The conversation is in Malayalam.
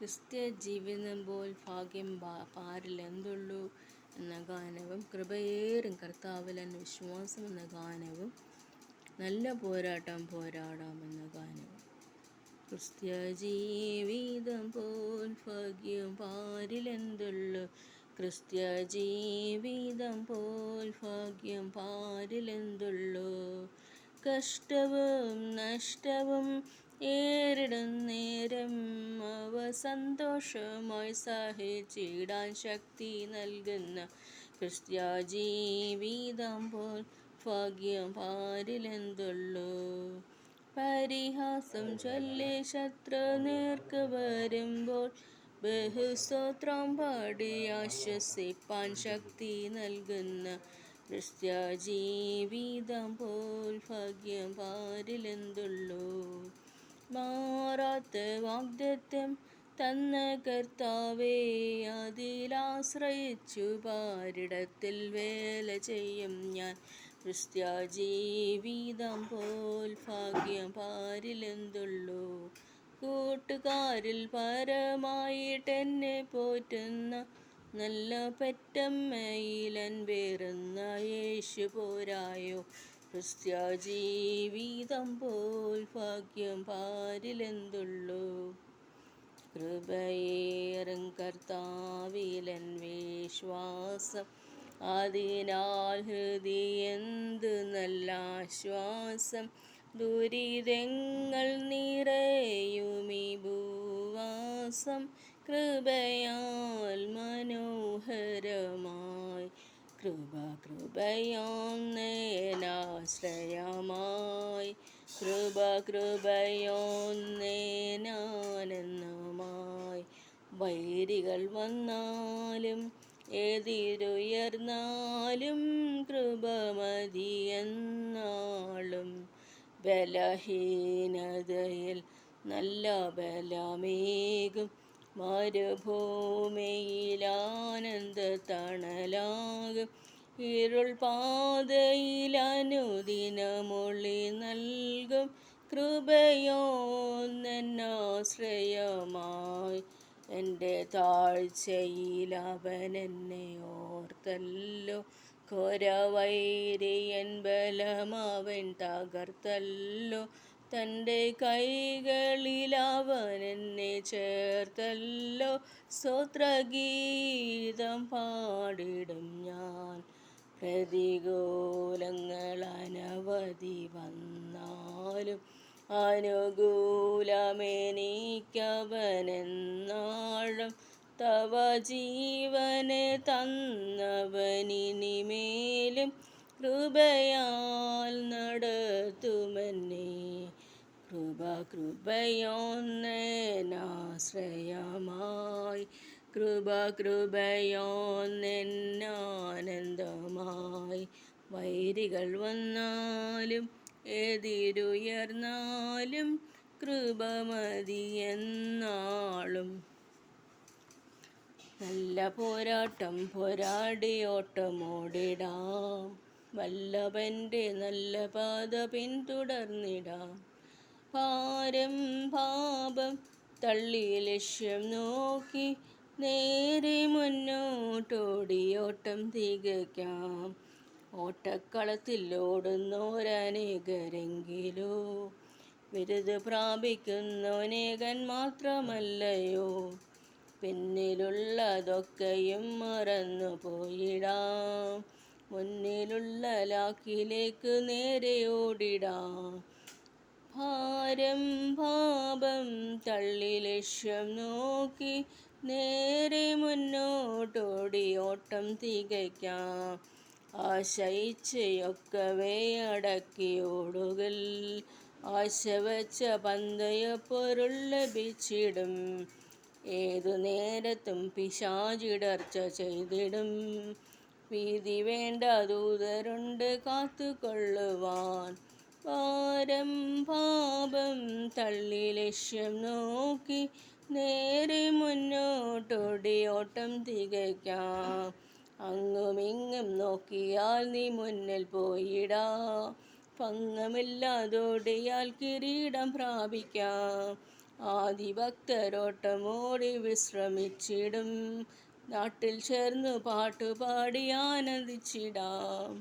ക്രിസ്ത്യ ജീവിതം പോൽ ഭാഗ്യം പാരിലെന്തുള്ളൂ എന്ന ഗാനവും കൃപയേറും കർത്താവിലെന്ന വിശ്വാസം എന്ന ഗാനവും നല്ല പോരാട്ടം പോരാടാമെന്ന ഗാനവും. ക്രിസ്ത്യ ജീവിതം പോൽ ഭാഗ്യം പാരിലെന്തുള്ളൂ, ക്രിസ്ത്യ ജീവിതം പോൽ ഭാഗ്യം പാരിലെന്തുള്ളൂ. കഷ്ടവും നഷ്ടവും നേരിടുന്നേരം അവ സന്തോഷമായി സഹിച്ചിടാൻ ശക്തി നൽകുന്ന ക്രിസ്ത്യ ജീവിതം പോൽ ഭാഗ്യം പാരിലെന്തുള്ളൂ. പരിഹാസം ചൊല്ലി ശത്രു നേർക്ക് വരുമ്പോൾ ബഹുസ്തോത്രം പാടി ആശ്വസിപ്പാൻ ശക്തി നൽകുന്ന ക്രിസ്ത്യ ജീവിതം പോൽ ഭാഗ്യം പാരിലെന്തുള്ളൂ. മാറാത്ത വാഗ്ദത്തം തന്ന കർത്താവേ, അതിലാശ്രയിച്ചു പാരിടത്തിൽ വേല ചെയ്യും ഞാൻ. ക്രിസ്ത്യ ജീവിതം പോൽ ഭാഗ്യം പാരിലെന്തുള്ളൂ. കൂട്ടുകാരിൽ പരമായിട്ടെന്നെ പോറ്റുന്ന നല്ല പെറ്റമ്മയിലൻ വേറുന്ന യേശു പോരായോ. ക്രിസ്ത്യ ജീവിതം പോൽ ഭാഗ്യം പാരിലെന്തുള്ളൂ. കൃപയേറും കർത്താവിലൻ വിശ്വാസം, അതിനാൽ ഹൃദയെന്തു നല്ല ആശ്വാസം. ദുരിതങ്ങൾ നിറയുമീ ഭൂവാസം കൃപയാൽ മനോഹരമായി. കൃപയോന്നേനാശ്രയമായി, കൃപയോന്നേനാനന്ദമായി. വൈരികൾ വന്നാലും എതിരുയർന്നാലും കൃപ മതിയെന്നാളും. ബലഹീനതയിൽ നല്ല ബലമേകും, മരുഭൂമിയിൽ ആനന്ദ തണലാകും. ഇരുൾ പാതയിൽ അനുദിനമൊളി നൽകും, കൃപയോന്നെന്നാശ്രയമായി. എൻ്റെ താഴ്ചയിൽ അവൻ എന്നെ ഓർത്തല്ലോ, ഘോരവൈരിയൻ ബലമവൻ തകർത്തല്ലോ. തൻ്റെ കൈകളിൽ അവൻ എന്നെ ചേർത്തല്ലോ, സ്തോത്രഗീതം പാടിടും ഞാൻ. പ്രതികൂലങ്ങൾ അനവധി വന്നാലും അനുകൂലമെനിക്കവനെന്നാളും. തവ ജീവനെ തന്നവനിനിമേലും കൃപയാൽ നടത്തുമെന്നെ. കൃപയോന്നേനാശ്രയമായി, കൃപയോന്നെന്നാനന്ദമായി. വൈരികൾ വന്നാലും എതിരുയർന്നാലും കൃപ മതിയെന്നാളും. നല്ല പോരാട്ടം പോരാടി ഓട്ടമോടിടാം, വല്ലഭൻ്റെ നല്ല പാത പിന്തുടർന്നിടാം. ഭാരം പാപം തള്ളി ലക്ഷ്യം നോക്കി നേരെ മുന്നോട്ടോടി ഓട്ടം തികയ്ക്കാം. ഓട്ടക്കളത്തിൽ ഓടുന്നോരനേകരെങ്കിലോ ബിരുദ് പ്രാപിക്കുന്നവനേകൻ മാത്രമല്ലയോ. പിന്നിലുള്ളതൊക്കെയും മറന്നു പോയിടാം, മുന്നിലുള്ള ലാക്കിലേക്ക് നേരെ ഓടിടാം. ഭാരം പാപം തള്ളി ലക്ഷ്യം നോക്കി നേരെ മുന്നോട്ടോടി ഓട്ടം തികയ്ക്കാം. ആശയിച്ചയൊക്കവേ അടക്കി ഓടുകിൽ, ആശ വച്ച പന്തയപ്പൊരുൾ ലഭിച്ചിടും. ഏതു നേരത്തും പിശാചിടർച്ച ചെയ്തിടും, ഭീതി വേണ്ട ദൂതരുണ്ട് കാത്തുകൊള്ളുവാൻ. ഭാരം പാപം തള്ളി ലക്ഷ്യം നോക്കി നേരെ മുന്നോട്ടോടി ഓട്ടം തികയ്ക്കാം. അങ്ങുമിങ്ങും നോക്കിയാൽ നീ മുന്നിൽ പോയിടാം, ഭംഗമില്ലാതോടിയാൽ കിരീടം പ്രാപിക്കാം. ആദിഭക്തരോട്ടമോടി വിശ്രമിച്ചിടും നാട്ടിൽ ചേർന്നു പാട്ടുപാടി ആനന്ദിച്ചിടാം.